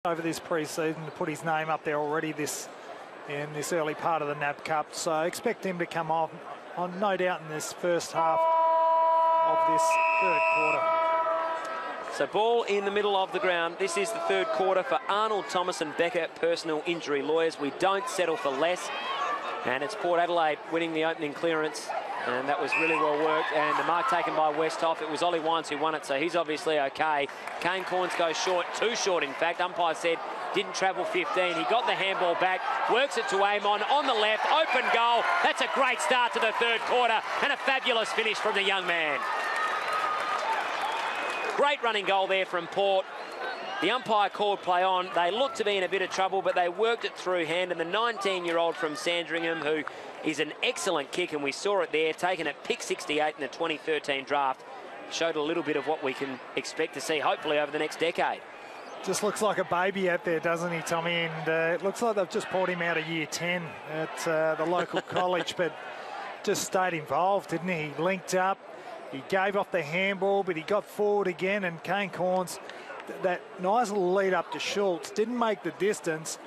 over this pre-season to put his name up there already in this early part of the NAB Cup. So expect him to come on no doubt in this first half of this third quarter. So ball in the middle of the ground. This is the third quarter for Arnold, Thomas and Becker, personal injury lawyers. We don't settle for less. And it's Port Adelaide winning the opening clearance. And that was really well worked. And the mark taken by Westhoff. It was Ollie Wines who won it, so he's obviously okay. Kane Corns goes short, too short in fact. Umpire said didn't travel 15. He got the handball back, works it to Amon on the left, open goal. That's a great start to the third quarter and a fabulous finish from the young man. Great running goal there from Port. The umpire called play on. They looked to be in a bit of trouble, but they worked it through hand. And the 19-year-old from Sandringham, who is an excellent kick, and we saw it there, taken at pick 68 in the 2013 draft, showed a little bit of what we can expect to see, hopefully, over the next decade. Just looks like a baby out there, doesn't he, Tommy? And it looks like they've just pulled him out of year 10 at the local college, but just stayed involved, didn't he? He linked up, he gave off the handball, but he got forward again, and Kane Corns, that nice little lead up to Schultz, didn't make the distance,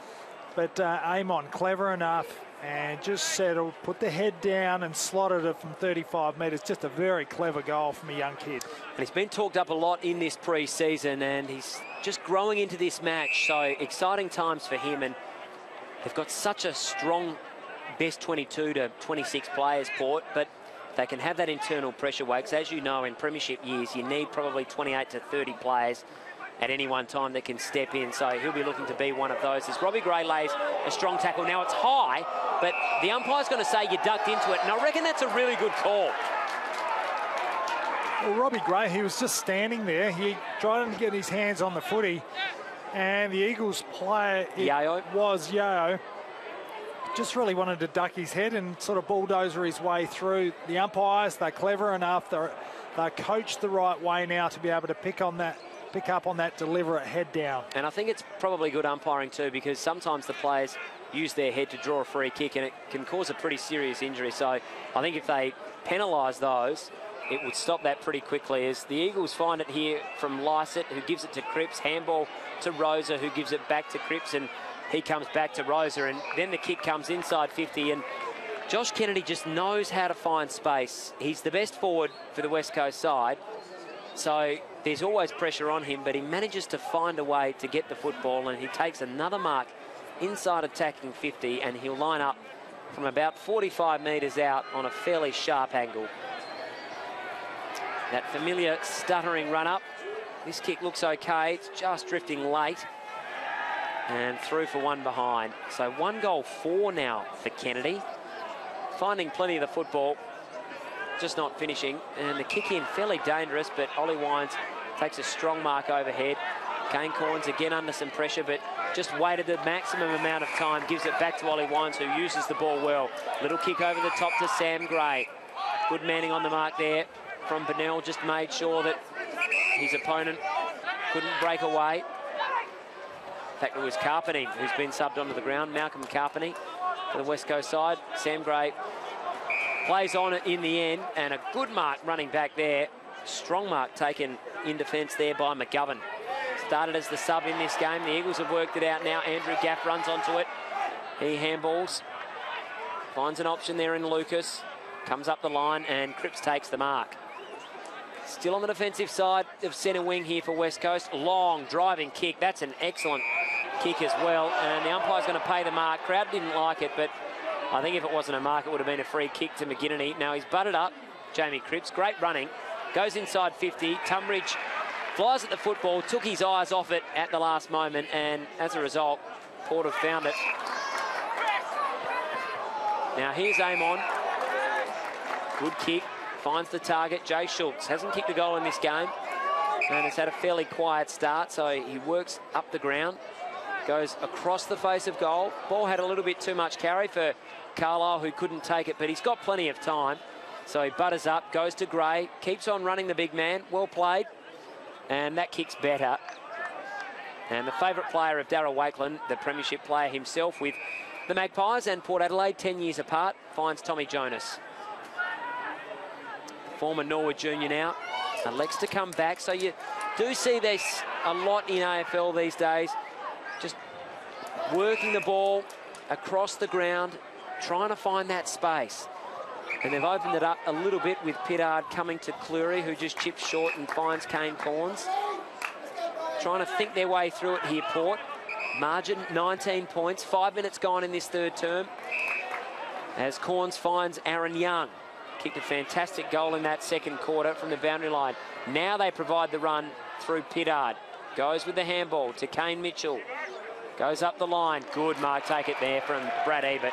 but Amon clever enough and just settled, put the head down and slotted it from 35 metres. Just a very clever goal from a young kid. And he's been talked up a lot in this pre-season, and he's just growing into this match, so exciting times for him. And they've got such a strong best 22 to 26 players, Port, but they can have that internal pressure weight, because as you know, in premiership years, you need probably 28 to 30 players at any one time that can step in. So he'll be looking to be one of those. As Robbie Gray lays a strong tackle. Now it's high, but the umpire's going to say you ducked into it, and I reckon that's a really good call. Well, Robbie Gray, he was just standing there. He tried to get his hands on the footy, and the Eagles player was Yeo. Just really wanted to duck his head and sort of bulldozer his way through. The umpires, they're clever enough. They're coached the right way now to be able to pick up on that deliberate head down. And I think it's probably good umpiring too, because sometimes the players use their head to draw a free kick and it can cause a pretty serious injury. So I think if they penalise those, it would stop that pretty quickly, as the Eagles find it here from Lysett, who gives it to Cripps, handball to Rosa, who gives it back to Cripps, and he comes back to Rosa, and then the kick comes inside 50, and Josh Kennedy just knows how to find space. He's the best forward for the West Coast side, so there's always pressure on him, but he manages to find a way to get the football, and he takes another mark inside attacking 50, and he'll line up from about 45 metres out on a fairly sharp angle. That familiar stuttering run-up. This kick looks okay. It's just drifting late. And through for one behind. So 1-4 now for Kennedy. Finding plenty of the football, just not finishing. And the kick in fairly dangerous, but Ollie Wines takes a strong mark overhead. Kane Corns again under some pressure, but just waited the maximum amount of time. Gives it back to Ollie Wines, who uses the ball well. Little kick over the top to Sam Gray. Good manning on the mark there from Bennell. Just made sure that his opponent couldn't break away. In fact, it was Carpeney who's been subbed onto the ground. Malcolm Carpeney for the West Coast side. Sam Gray plays on it in the end, and a good mark running back there. Strong mark taken in defence there by McGovern. Started as the sub in this game. The Eagles have worked it out now. Andrew Gaff runs onto it. He handballs. Finds an option there in Lucas. Comes up the line, and Cripps takes the mark. Still on the defensive side of centre wing here for West Coast. Long driving kick. That's an excellent kick as well. And the umpire's going to pay the mark. Crowd didn't like it, but I think if it wasn't a mark, it would have been a free kick to McGinnity. Now he's butted up, Jamie Cripps. Great running. Goes inside 50. Tunbridge flies at the football, took his eyes off it at the last moment, and as a result, Port have found it. Now here's Amon. Good kick. Finds the target. Jay Schultz hasn't kicked a goal in this game and has had a fairly quiet start, so he works up the ground, goes across the face of goal. Ball had a little bit too much carry for Carlisle, who couldn't take it, but he's got plenty of time. So he butters up, goes to Gray, keeps on running the big man. Well played. And that kick's better. And the favourite player of Darryl Wakeland, the premiership player himself with the Magpies and Port Adelaide, 10 years apart, finds Tommy Jonas. Former Norwood junior now, elects to come back. So you do see this a lot in AFL these days. just working the ball across the ground, trying to find that space. And they've opened it up a little bit with Pittard coming to Cleary, who just chips short and finds Kane Corns. Trying to think their way through it here, Port. Margin 19 points, 5 minutes gone in this third term. As Corns finds Aaron Young. Kicked a fantastic goal in that second quarter from the boundary line. Now they provide the run through Pittard. Goes with the handball to Kane Mitchell. Goes up the line. Good mark, take it there from Brad Ebert.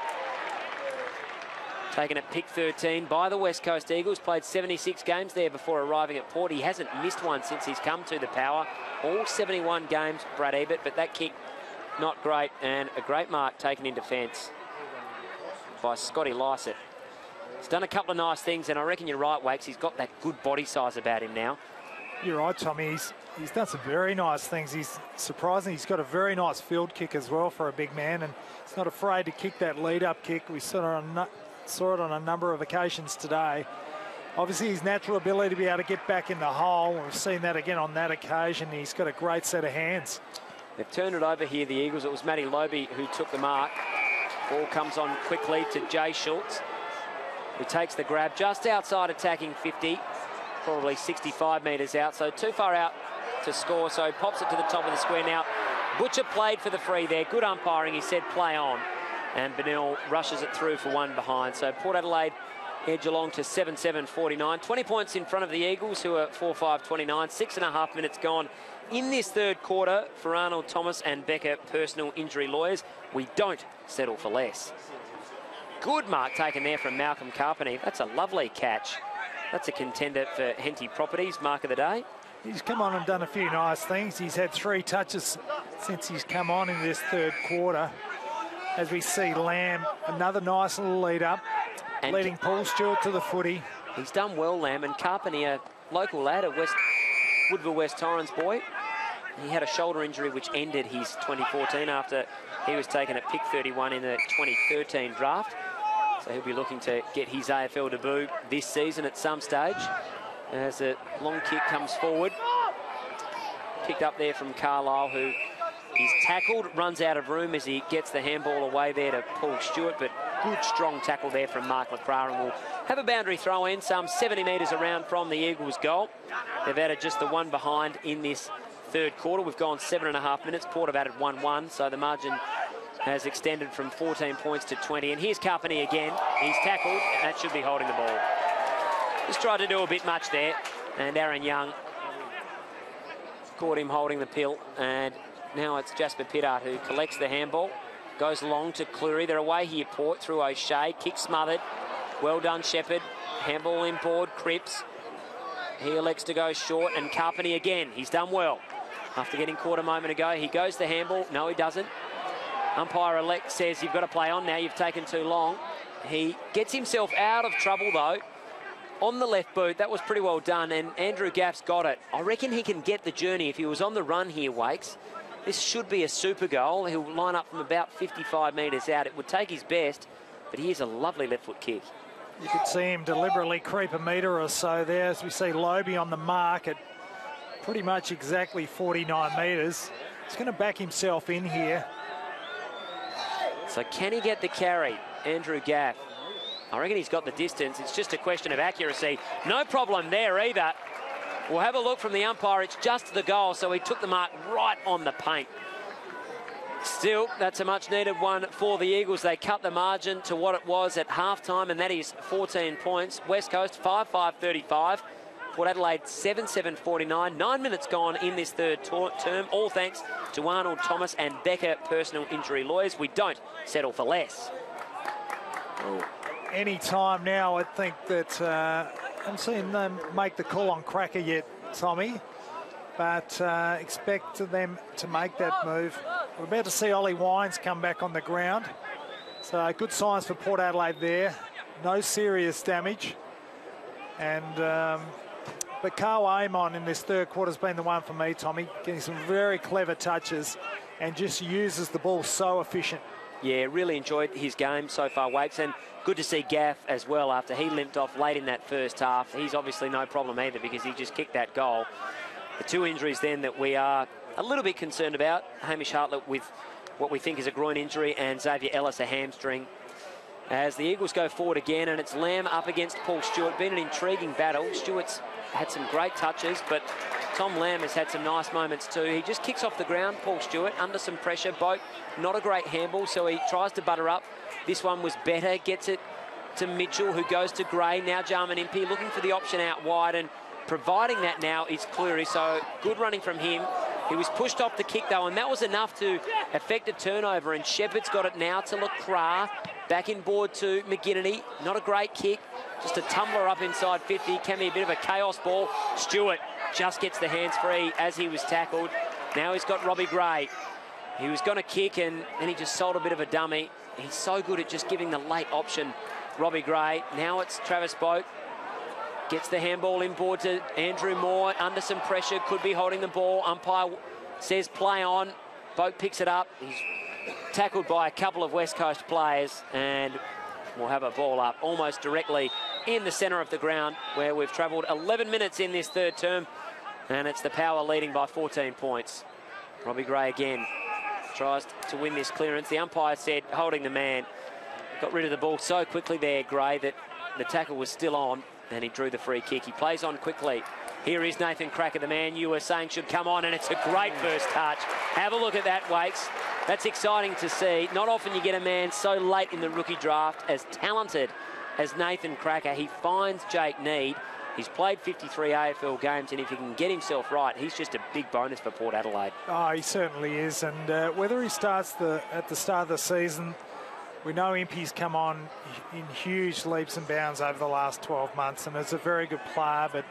Taken at pick 13 by the West Coast Eagles. Played 76 games there before arriving at Port. He hasn't missed one since he's come to the Power. All 71 games, Brad Ebert, but that kick not great, and a great mark taken in defence by Scotty Lycett. He's done a couple of nice things, and I reckon you're right, Wakes. He's got that good body size about him now. You're right, Tommy. He's done some very nice things. He's surprising. He's got a very nice field kick as well for a big man, and he's not afraid to kick that lead-up kick. We saw it on a number of occasions today. Obviously, his natural ability to be able to get back in the hole. We've seen that again on that occasion. He's got a great set of hands. They've turned it over here, the Eagles. It was Matty Lobe who took the mark. Ball comes on quickly to Jay Schultz, who takes the grab just outside attacking 50, probably 65 metres out, so too far out to score, so he pops it to the top of the square now. Butcher played for the free there. Good umpiring. He said play on, and Benil rushes it through for one behind. So Port Adelaide edge along to 7-7-49. 20 points in front of the Eagles, who are 4-5-29. 6.5 minutes gone in this third quarter for Arnold Thomas and Becker personal injury lawyers. We don't settle for less. Good mark taken there from Malcolm Carpeney. That's a lovely catch. That's a contender for Henty Properties, mark of the day. He's come on and done a few nice things. He's had 3 touches since he's come on in this third quarter. As we see Lamb, another nice little lead up, and leading Paul Stewart to the footy. He's done well, Lamb, and Carpeney, a local lad, a Woodville West Torrens boy. He had a shoulder injury which ended his 2014 after he was taken at pick 31 in the 2013 draft. So he'll be looking to get his AFL debut this season at some stage. As a long kick comes forward. Picked up there from Carlisle, who is tackled, runs out of room as he gets the handball away there to Paul Stewart, but good strong tackle there from Mark McCraw, and will have a boundary throw in some 70 metres around from the Eagles' goal. They've added just the one behind in this third quarter. We've gone 7.5 minutes. Port have added 1-1, so the margin has extended from 14 points to 20. And here's Carpeney again. He's tackled, and that should be holding the ball. Just tried to do a bit much there, and Aaron Young caught him holding the pill, and now it's Jasper Pittard who collects the handball, goes along to Cleary. They're away here, Port, through O'Shea. Kick smothered. Well done, Shepherd. Handball inboard, Cripps. He elects to go short, and Carpeney again. He's done well. After getting caught a moment ago, he goes to handball. No, he doesn't. Umpire-elect says, you've got to play on now. You've taken too long. He gets himself out of trouble, though, on the left boot. That was pretty well done, and Andrew Gaff's got it. I reckon he can get the journey if he was on the run here, Wakes. This should be a super goal. He'll line up from about 55 metres out. It would take his best, but here's a lovely left foot kick. You could see him deliberately creep a metre or so there, as we see Lobe on the mark at pretty much exactly 49 metres. He's going to back himself in here. So can he get the carry, Andrew Gaff? I reckon he's got the distance. It's just a question of accuracy. No problem there either. We'll have a look from the umpire. It's just the goal, so he took the mark right on the paint. Still, that's a much-needed one for the Eagles. They cut the margin to what it was at half-time, and that is 14 points. West Coast, 5-5-35. Port Adelaide, 7-7-49. 9 minutes gone in this third term, all thanks to Arnold Thomas and Becker personal injury lawyers. We don't settle for less. Any time now, I think that I haven't seen them make the call on Cracker yet, Tommy, but expect them to make that move. We're about to see Ollie Wines come back on the ground. So good signs for Port Adelaide there. No serious damage. And but Carl Amon in this third quarter has been the one for me, Tommy, getting some very clever touches and just uses the ball so efficient. Yeah, really enjoyed his game so far, Wakes, and good to see Gaff as well after he limped off late in that first half. He's obviously no problem either because he just kicked that goal. The two injuries then that we are a little bit concerned about. Hamish Hartlett with what we think is a groin injury, and Xavier Ellis a hamstring. As the Eagles go forward again, and it's Lamb up against Paul Stewart. Been an intriguing battle. Stewart's had some great touches, but Tom Lamb has had some nice moments too. He just kicks off the ground, Paul Stewart, under some pressure. Boat, not a great handball, so he tries to butter up. This one was better, gets it to Mitchell, who goes to Gray. Now Jarman Impey looking for the option out wide, and providing that now is Cleary, so good running from him. He was pushed off the kick though, and that was enough to affect a turnover, and Shepherd's got it now to LaCroix. Back in board to McGinnity. Not a great kick, just a tumbler up inside 50. Can be a bit of a chaos ball. Stewart just gets the hands free as he was tackled. Now he's got Robbie Gray. He was going to kick, and then he just sold a bit of a dummy. He's so good at just giving the late option, Robbie Gray. Now it's Travis Boak. Gets the handball inboard to Andrew Moore. Under some pressure, could be holding the ball. Umpire says play on. Boak picks it up. He's tackled by a couple of West Coast players, and we'll have a ball up almost directly in the centre of the ground, where we've travelled 11 minutes in this third term, and it's the Power leading by 14 points. Robbie Gray again tries to win this clearance. The umpire said holding the man. Got rid of the ball so quickly there, Gray, that the tackle was still on, and he drew the free kick. He plays on quickly. Here is Nathan Cracker, the man you were saying should come on, and it's a great first touch. Have a look at that, Wakes. That's exciting to see. Not often you get a man so late in the rookie draft as talented as Nathan Cracker. He finds Jake Need. He's played 53 AFL games, and if he can get himself right, he's just a big bonus for Port Adelaide. Oh, he certainly is, and whether he starts at the start of the season, we know Impey's come on in huge leaps and bounds over the last 12 months, and is a very good player, but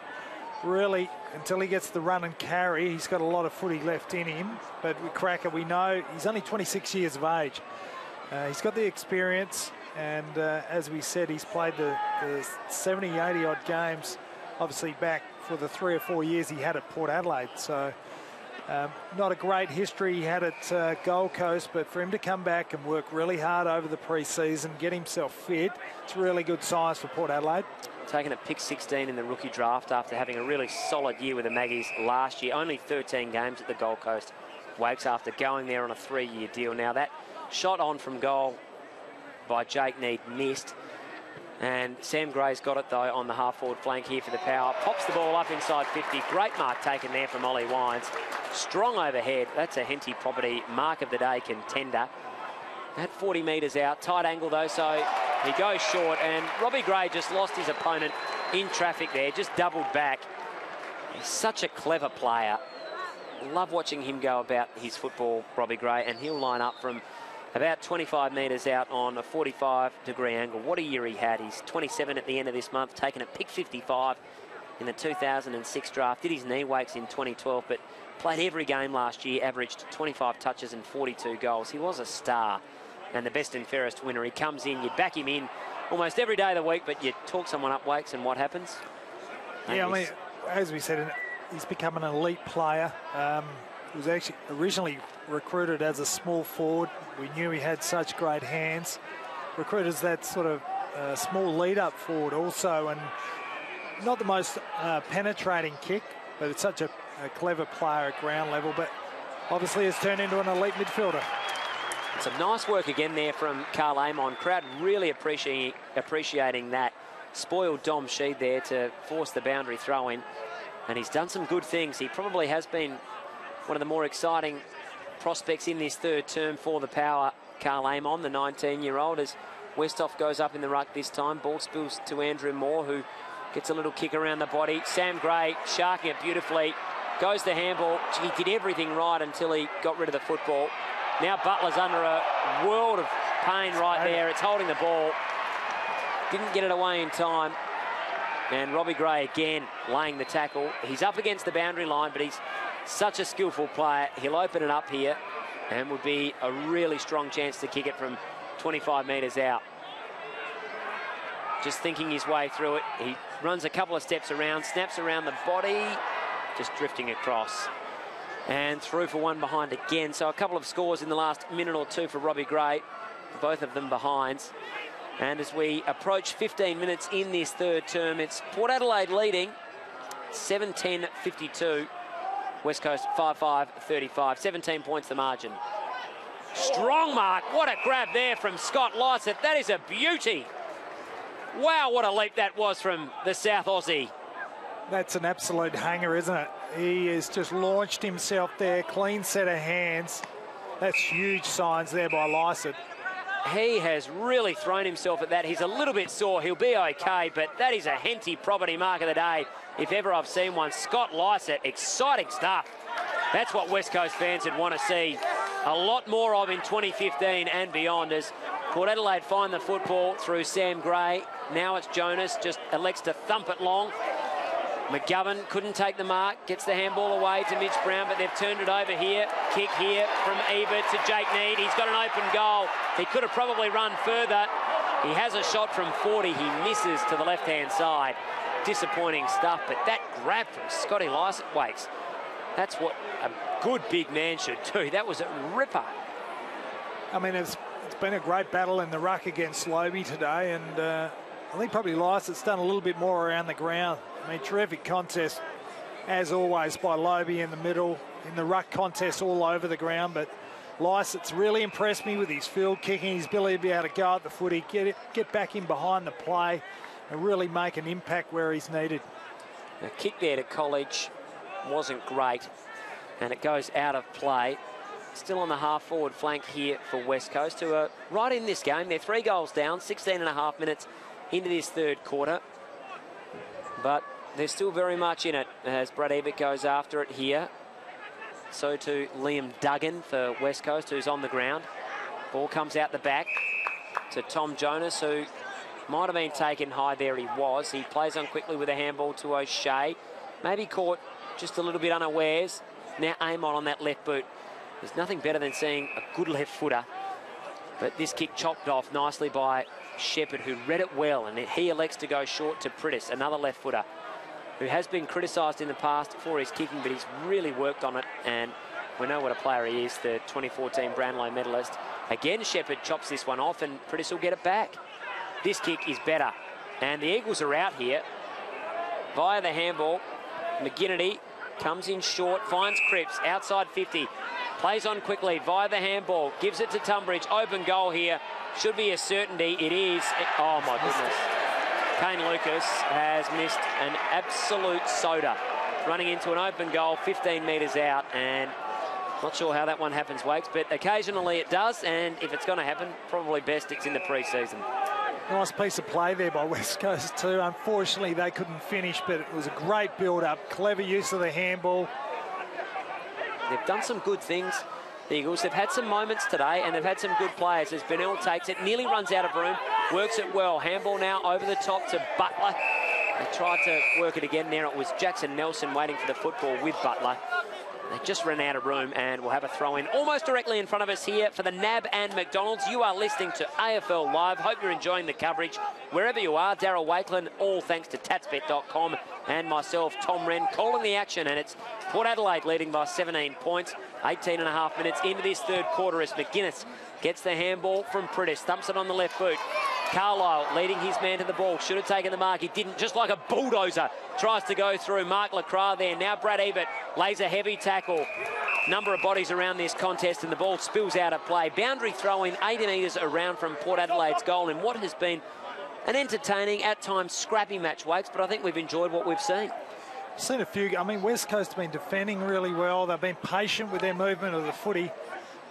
really, until he gets the run and carry, he's got a lot of footy left in him. But with Cracker, we know he's only 26 years of age. He's got the experience, and as we said, he's played the 70, 80 odd games, obviously back for the 3 or 4 years he had at Port Adelaide. So not a great history he had at Gold Coast, but for him to come back and work really hard over the pre-season, get himself fit, it's really good signs for Port Adelaide. Taking a pick 16 in the rookie draft after having a really solid year with the Maggies last year. Only 13 games at the Gold Coast Wakes after going there on a 3-year deal. Now that shot on from goal by Jake Need missed, and Sam Gray's got it though on the half-forward flank here for the Power. Pops the ball up inside 50. Great mark taken there from Ollie Wines. Strong overhead. That's a Henty Property mark of the day contender. At 40 metres out, tight angle though, so he goes short, and Robbie Gray just lost his opponent in traffic there, just doubled back. He's such a clever player. Love watching him go about his football, Robbie Gray, and he'll line up from about 25 metres out on a 45-degree angle. What a year he had. He's 27 at the end of this month, taken a pick 55 in the 2006 draft. Did his knee Wakes in 2012, but played every game last year, averaged 25 touches and 42 goals. He was a star and the best and fairest winner. He comes in, you back him in almost every day of the week, but you talk someone up, Wakes, and what happens? Yeah, I mean, as we said, he's become an elite player. He was actually originally recruited as a small forward. We knew he had such great hands. Recruited as that sort of small lead-up forward also, and not the most penetrating kick, but it's such a clever player at ground level, but obviously has turned into an elite midfielder. Some nice work again there from Carl Amon. Crowd really appreciating that. Spoiled Dom Sheed there to force the boundary throw in, and he's done some good things. He probably has been one of the more exciting prospects in this third term for the Power. Carl Amon, the 19-year-old, as Westhoff goes up in the ruck this time. Ball spills to Andrew Moore, who gets a little kick around the body. Sam Gray sharking it beautifully. Goes the handball. He did everything right until he got rid of the football. Now Butler's under a world of pain right there. It's holding the ball. Didn't get it away in time. And Robbie Gray again laying the tackle. He's up against the boundary line, but he's such a skillful player. He'll open it up here and would be a really strong chance to kick it from 25 metres out. Just thinking his way through it. He runs a couple of steps around, snaps around the body, just drifting across. And through for one behind again. So a couple of scores in the last minute or two for Robbie Gray, both of them behinds. And as we approach 15 minutes in this third term, it's Port Adelaide leading 7-10-52. West Coast 5-5-35. 17 points the margin. Strong mark. What a grab there from Scott Lycett. That is a beauty. Wow, what a leap that was from the South Aussie. That's an absolute hanger, isn't it? He has just launched himself there. Clean set of hands. That's huge signs there by Lycett. He has really thrown himself at that. He's a little bit sore. He'll be okay, but that is a Henty property mark of the day, if ever I've seen one. Scott Lycett, exciting stuff. That's what West Coast fans would want to see a lot more of in 2015 and beyond, as Port Adelaide find the football through Sam Gray. Now it's Jonas, just elects to thump it long. McGovern couldn't take the mark, gets the handball away to Mitch Brown, but they've turned it over here. Kick here from Ebert to Jake Need. He's got an open goal. He could have probably run further. He has a shot from 40. He misses to the left-hand side. Disappointing stuff, but that grab from Scotty Lycett, Wakes, that's what a good big man should do. That was a ripper. I mean, it's been a great battle in the ruck against Lobie today, and I think probably Lycett's done a little bit more around the ground. I mean, terrific contest, as always, by Lobie in the middle. In the ruck contest all over the ground, but Lycett's really impressed me with his field kicking, his ability to be able to go at the footy, get back in behind the play, and really make an impact where he's needed. The kick there to College wasn't great, and it goes out of play. Still on the half-forward flank here for West Coast, who are right in this game. They're 3 goals down, 16.5 minutes into this third quarter. But they're still very much in it as Brad Ebert goes after it here. So too Liam Duggan for West Coast, who's on the ground. Ball comes out the back to Tom Jonas, who might have been taken high there. He was. He plays on quickly with a handball to O'Shea. Maybe caught just a little bit unawares. Now Amon on that left boot. There's nothing better than seeing a good left footer. But this kick chopped off nicely by Shepherd, who read it well, and he elects to go short to Prittis, another left footer, who has been criticised in the past for his kicking, but he's really worked on it, and we know what a player he is, the 2014 Brownlow medalist. Again, Shepherd chops this one off, and Prittis will get it back. This kick is better, and the Eagles are out here via the handball. McGinnity comes in short, finds Cripps, outside 50. Plays on quickly via the handball, gives it to Tunbridge. Open goal here. Should be a certainty. It is. Oh, my goodness. Kane Lucas has missed an absolute soda. Running into an open goal, 15 metres out. And not sure how that one happens, Wakes, but occasionally it does. And if it's going to happen, probably best it's in the pre-season. Nice piece of play there by West Coast too. Unfortunately, they couldn't finish, but it was a great build-up. Clever use of the handball. They've done some good things, the Eagles. They've had some moments today, and they've had some good players as Bennell takes it, nearly runs out of room, works it well. Handball now over the top to Butler. They tried to work it again there. It was Jackson Nelson waiting for the football with Butler. They just ran out of room, and we'll have a throw-in almost directly in front of us here for the NAB and McDonald's. You are listening to AFL Live. Hope you're enjoying the coverage wherever you are. Daryl Wakeland, all thanks to tatsbet.com, and myself, Tom Wren, calling the action, and it's Port Adelaide leading by 17 points. 18.5 minutes into this third quarter as McGuinness gets the handball from Prittis, thumps it on the left boot. Carlisle leading his man to the ball. Should have taken the mark. He didn't. Just like a bulldozer. Tries to go through. Mark Lacroix there. Now Brad Ebert lays a heavy tackle. Number of bodies around this contest, and the ball spills out of play. Boundary throw-in 80 metres around from Port Adelaide's goal in what has been an entertaining, at times scrappy match, Wakes, but I think we've enjoyed what we've seen. Seen a few. I mean, West Coast have been defending really well. They've been patient with their movement of the footy.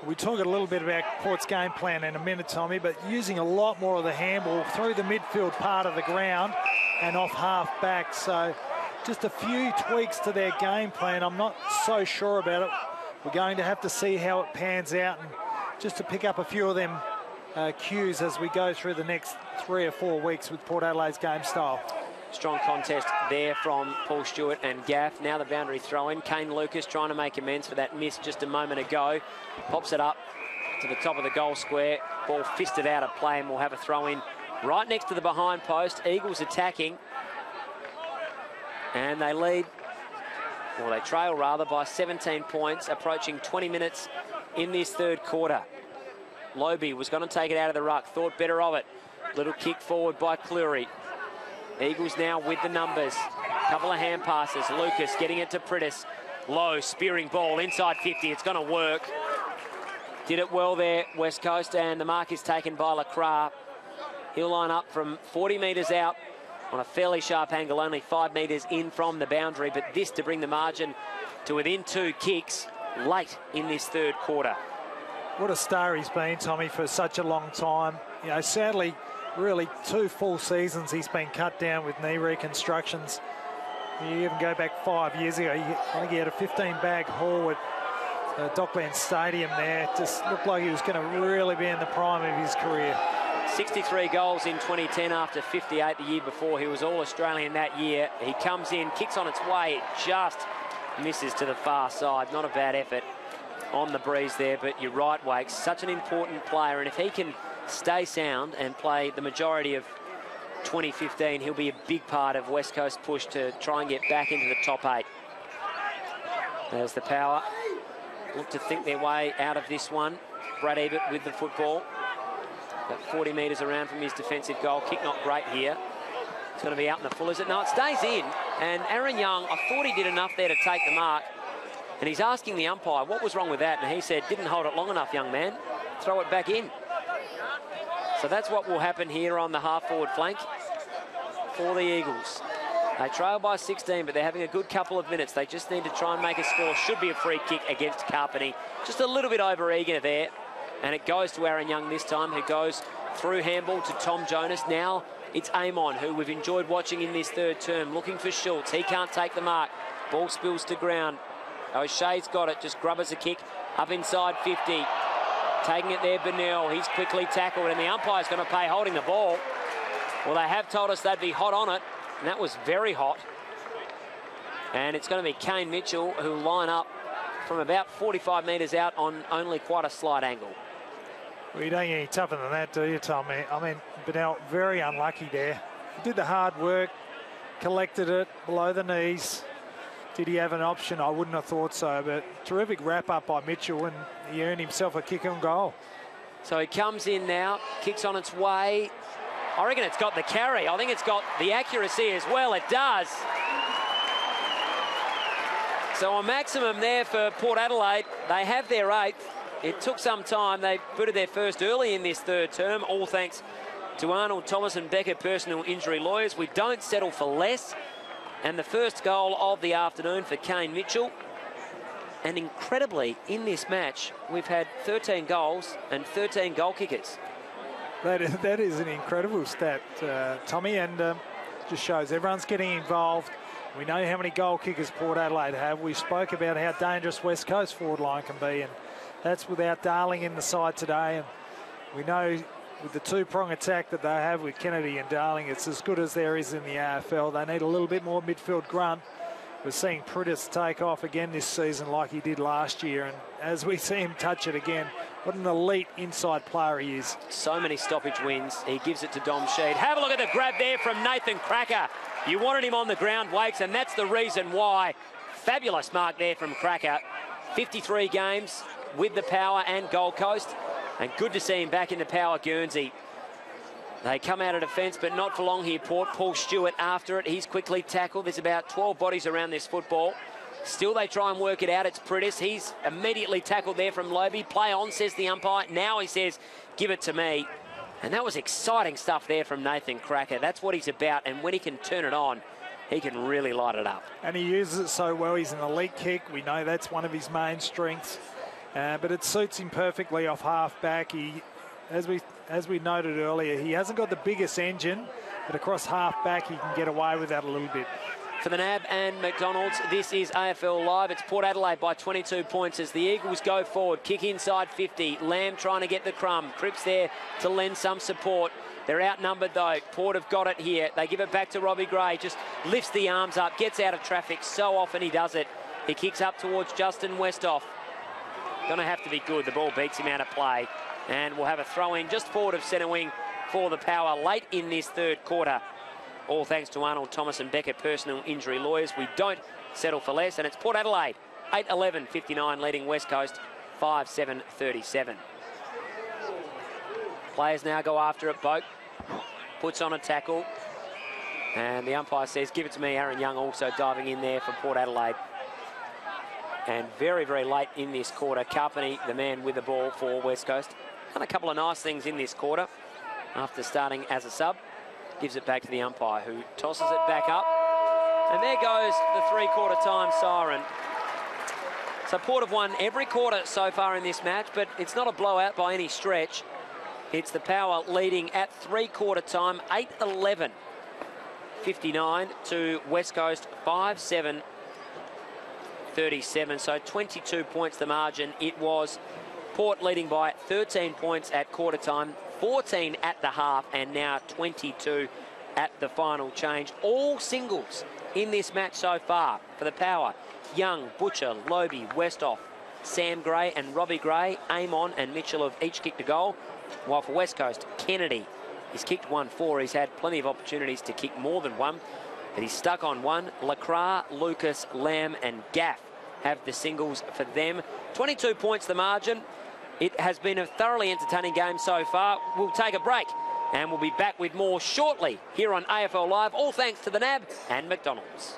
We talk a little bit about Port's game plan in a minute, Tommy, but using a lot more of the handball through the midfield part of the ground and off half back. So just a few tweaks to their game plan. I'm not so sure about it. We're going to have to see how it pans out, and just to pick up a few of them cues as we go through the next 3 or 4 weeks with Port Adelaide's game style. Strong contest there from Paul Stewart and Gaff. Now the boundary throw-in. Kane Lucas trying to make amends for that miss just a moment ago. Pops it up to the top of the goal square. Ball fisted out of play, and we'll have a throw-in right next to the behind post. Eagles attacking. And they lead, or they trail rather, by 17 points, approaching 20 minutes in this third quarter. Lobie was going to take it out of the ruck. Thought better of it. Little kick forward by Cleary. Eagles now with the numbers. Couple of hand passes. Lucas getting it to Prittis. low spearing ball inside 50. It's going to work. Did it well there, West Coast, and the mark is taken by LaCroix. He'll line up from 40 metres out on a fairly sharp angle, only 5 metres in from the boundary, but this to bring the margin to within 2 kicks late in this third quarter. What a star he's been, Tommy, for such a long time. You know, sadly, really 2 full seasons he's been cut down with knee reconstructions. You even go back 5 years ago, I think he had a 15-bag haul at Dockland Stadium there. It just looked like he was going to really be in the prime of his career. 63 goals in 2010 after 58 the year before. He was All-Australian that year. He comes in, kicks on its way, it just misses to the far side. Not a bad effort on the breeze there, but you're right, Wakes, such an important player, and if he can stay sound and play the majority of 2015, he'll be a big part of West Coast push to try and get back into the top 8. There's the Power. Look to think their way out of this one. Brad Ebert with the football. About 40 metres around from his defensive goal. Kick not great here. It's going to be out in the full, is it? No, it stays in. And Aaron Young, I thought he did enough there to take the mark. And he's asking the umpire, what was wrong with that? And he said, didn't hold it long enough, young man. Throw it back in. So that's what will happen here on the half-forward flank for the Eagles. They trail by 16, but they're having a good couple of minutes. They just need to try and make a score. Should be a free kick against Carpeny. Just a little bit over-eager there. And it goes to Aaron Young this time, who goes through handball to Tom Jonas. Now it's Amon, who we've enjoyed watching in this third term, looking for Schultz. He can't take the mark. Ball spills to ground. O'Shea's got it, just grubbers a kick up inside 50. Taking it there, Bennell. He's quickly tackled, and the umpire's going to pay holding the ball. Well, they have told us they'd be hot on it, and that was very hot. And it's going to be Kane Mitchell who line up from about 45 metres out on only quite a slight angle. Well, you don't get any tougher than that, do you, Tommy? I mean, Bennell, very unlucky there. He did the hard work, collected it below the knees. Did he have an option? I wouldn't have thought so, but terrific wrap-up by Mitchell, and he earned himself a kick on goal. So he comes in now, kicks on its way. I reckon it's got the carry. I think it's got the accuracy as well. It does. So a maximum there for Port Adelaide. They have their 8th. It took some time. They booted their first early in this third term, all thanks to Arnold Thomas and Becker personal injury lawyers. We don't settle for less. And the first goal of the afternoon for Kane Mitchell. And incredibly, in this match, we've had 13 goals and 13 goal kickers. That is an incredible stat, Tommy, and just shows everyone's getting involved. We know how many goal kickers Port Adelaide have. We spoke about how dangerous West Coast forward line can be, and that's without Darling in the side today. And we know with the 2-prong attack that they have with Kennedy and Darling, it's as good as there is in the AFL. They need a little bit more midfield grunt. We're seeing Prittis take off again this season like he did last year, and as we see him touch it again, what an elite inside player he is. So many stoppage wins. He gives it to Dom Sheed. Have a look at the grab there from Nathan Cracker. You wanted him on the ground, Wakes, and that's the reason why. Fabulous mark there from Cracker. 53 games with the Power and Gold Coast, and good to see him back in the Power Guernsey. They come out of defence, but not for long here, Port. Paul Stewart after it. He's quickly tackled. There's about 12 bodies around this football. Still they try and work it out. It's Prittis. He's immediately tackled there from Lobe. Play on, says the umpire. Now he says, give it to me. And that was exciting stuff there from Nathan Cracker. That's what he's about, and when he can turn it on, he can really light it up. And he uses it so well. He's an elite kick. We know that's one of his main strengths. But it suits him perfectly off half-back. He, as we noted earlier, he hasn't got the biggest engine, but across half-back he can get away with that a little bit. For the NAB and McDonald's, this is AFL Live. It's Port Adelaide by 22 points as the Eagles go forward. Kick inside 50. Lamb trying to get the crumb. Cripps there to lend some support. They're outnumbered though. Port have got it here. They give it back to Robbie Gray. Just lifts the arms up, gets out of traffic. So often he does it. He kicks up towards Justin Westhoff. Going to have to be good. The ball beats him out of play. And we'll have a throw-in just forward of centre wing for the Power late in this third quarter. All thanks to Arnold Thomas and Becker personal injury lawyers. We don't settle for less. And it's Port Adelaide, 8-11-59, leading West Coast, 5-7-37. Players now go after it. Boak puts on a tackle. And the umpire says, give it to me. Aaron Young also diving in there for Port Adelaide. And very, very late in this quarter, Carpeny, the man with the ball for West Coast. Done a couple of nice things in this quarter after starting as a sub. Gives it back to the umpire, who tosses it back up. And there goes the three-quarter time siren. So Port have won every quarter so far in this match, but it's not a blowout by any stretch. It's the Power leading at three-quarter time, 8-11. 59 to West Coast, 5-7. 37, so 22 points the margin. It was Port leading by 13 points at quarter time, 14 at the half, and now 22 at the final change. All singles in this match so far for the Power. Young, Butcher, Lobe, Westhoff, Sam Gray and Robbie Gray, Amon and Mitchell have each kicked a goal. While for West Coast, Kennedy, he's kicked 1-4. He's had plenty of opportunities to kick more than one, but he's stuck on one. Lacra, Lucas, Lamb and Gaff have the singles for them. 22 points the margin. It has been a thoroughly entertaining game so far. We'll take a break and we'll be back with more shortly here on AFL Live, all thanks to the NAB and McDonald's.